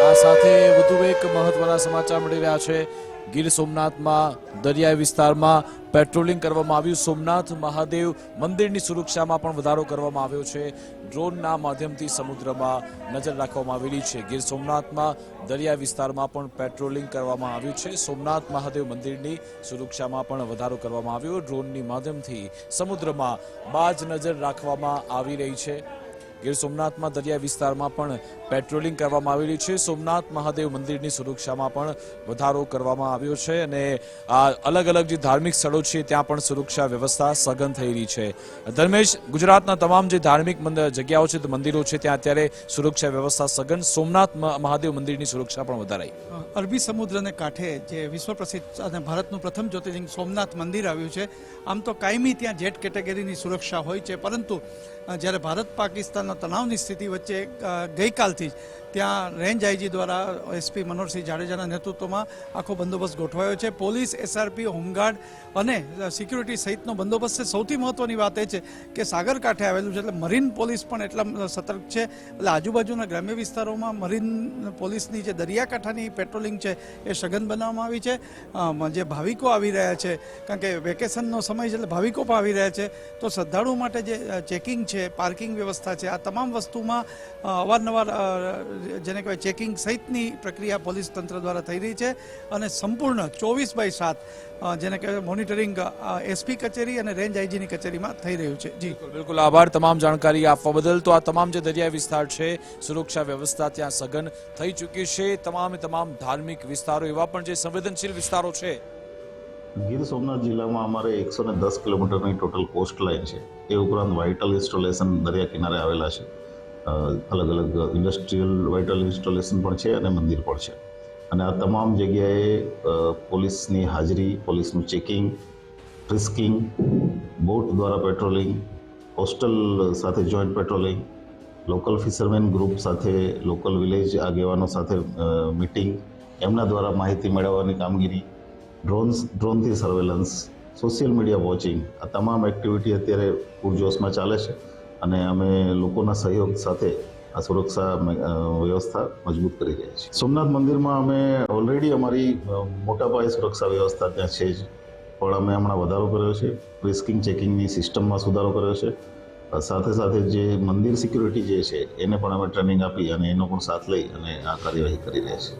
આ સાથે વધુ એક મહત્વના સમાચાર મળી રહ્યા છે। ગીર સોમનાથમાં દરિયાઈ વિસ્તારમાં પેટ્રોલિંગ કરવામાં આવ્યું। સોમનાથ મહાદેવ મંદિરની સુરક્ષામાં પણ વધારો કરવામાં આવ્યો છે। ડ્રોનના માધ્યમથી સમુદ્રમાં નજર રાખવામાં આવેલી છે। ગીર સોમનાથમાં દરિયાઈ વિસ્તારમાં પણ પેટ્રોલિંગ કરવામાં આવ્યું છે। સોમનાથ મહાદેવ મંદિરની સુરક્ષામાં પણ વધારો કરવામાં આવ્યો। ડ્રોનની માધ્યમથી સમુદ્રમાં બાજ નજર રાખવામાં આવી રહી છે। ગીર સોમનાથમાં દરિયાઈ વિસ્તારમાં પણ પેટ્રોલિંગ કરવામાં આવેલી છે। સોમનાથ મહાદેવ મંદિરની સુરક્ષામાં પણ વધારો કરવામાં આવ્યો છે અને આ અલગ અલગ જે ધાર્મિક સ્થળો છે ત્યાં પણ સુરક્ષા વ્યવસ્થા સઘન થઈ રહી છે। ધર્મેશ, ગુજરાતના તમામ જે ધાર્મિક જગ્યાઓ છે, મંદિરો છે, ત્યાં અત્યારે સુરક્ષા વ્યવસ્થા સઘન। સોમનાથ મહાદેવ મંદિરની સુરક્ષા પણ વધારાઈ। અરબી સમુદ્રને કાંઠે જે વિશ્વ પ્રસિદ્ધ અને ભારતનું પ્રથમ જ્યોતિર્લિંગ સોમનાથ મંદિર આવ્યું છે, આમ તો કાયમી ત્યાં જેટ કેટેગરીની સુરક્ષા હોય છે, પરંતુ જ્યારે ભારત પાકિસ્તાનના તણાવની સ્થિતિ વચ્ચે ગઈકાલથી જ ત્યાં રેન્જ આઈજી દ્વારા એસપી મનોહરસિંહ જાડેજાના નેતૃત્વમાં આખો બંદોબસ્ત ગોઠવાયો છે। પોલીસ, એસઆરપી, હોમગાર્ડ અને સિક્યુરિટી સહિતનો બંદોબસ્ત છે। સૌથી મહત્વની વાત એ છે કે સાગર કાંઠે આવેલું છે, એટલે મરીન પોલીસ પણ એટલા સતર્ક છે। એટલે આજુબાજુના ગ્રામ્ય વિસ્તારોમાં મરીન પોલીસની જે દરિયાકાંઠાની પેટ્રોલિંગ છે એ સઘન બનાવવામાં આવી છે। જે ભાવિકો આવી રહ્યા છે, કારણ કે વેકેશનનો સમય છે એટલે ભાવિકો પણ આવી રહ્યા છે, તો શ્રદ્ધાળુ માટે જે ચેકિંગ છે, પાર્કિંગ વ્યવસ્થા છે, આ તમામ વસ્તુમાં અવારનવાર જેને કહેવાય ચેકિંગ સહિતની પ્રક્રિયા પોલીસ તંત્ર દ્વારા થઈ રહી છે અને સંપૂર્ણ 24/7 જેને કહેવાય મોનિટરિંગ એસપી કચેરી અને રેન્જ આઈજીની કચેરીમાં થઈ રહ્યું છે। જી બિલકુલ, આભાર તમામ જાણકારી આપવા બદલ। તો આ તમામ જે દરિયાઈ વિસ્તાર છે, સુરક્ષા વ્યવસ્થા ત્યાં સઘન થઈ ચૂકી છે। તમામ ધાર્મિક વિસ્તારો, એવા પણ જે સંવેદનશીલ વિસ્તારો છે। ગીર સોમનાથ જિલ્લામાં અમારે 110 કિલોમીટરની ટોટલ કોસ્ટ લાઇન છે। એ ઉપરાંત વાઇટલ ઇન્સ્ટોલેશન દરિયા કિનારે આવેલા છે। અલગ અલગ ઇન્ડસ્ટ્રીયલ વાઇટલ ઇન્સ્ટોલેશન પણ છે અને મંદિર પણ છે। અને આ તમામ જગ્યાએ પોલીસની હાજરી, પોલીસનું ચેકિંગ, ફ્રિસ્કિંગ, બોટ દ્વારા પેટ્રોલિંગ, કોસ્ટલ સાથે joint patrolling, local fisherman group સાથે, લોકલ વિલેજ આગેવાનો સાથે મીટિંગ, એમના દ્વારા માહિતી મેળવવાની કામગીરી, ડ્રોનથી સર્વેલન્સ, સોશિયલ મીડિયા વોચિંગ, આ તમામ એક્ટિવિટી અત્યારે પૂરજોશમાં ચાલે છે અને અમે લોકોના સહયોગ સાથે આ સુરક્ષા વ્યવસ્થા મજબૂત કરી રહ્યા છીએ। સોમનાથ મંદિરમાં અમે ઓલરેડી અમારી મોટા પાયે સુરક્ષા વ્યવસ્થા ત્યાં છે જ, પણ અમે હમણાં વધારો કર્યો છે। ફ્રિસ્કિંગ ચેકિંગની સિસ્ટમમાં સુધારો કર્યો છે। સાથે સાથે જે મંદિર સિક્યુરિટી જે છે એને પણ અમે ટ્રેનિંગ આપી અને એનો પણ સાથ લઈ અને આ કાર્યવાહી કરી રહ્યા છીએ।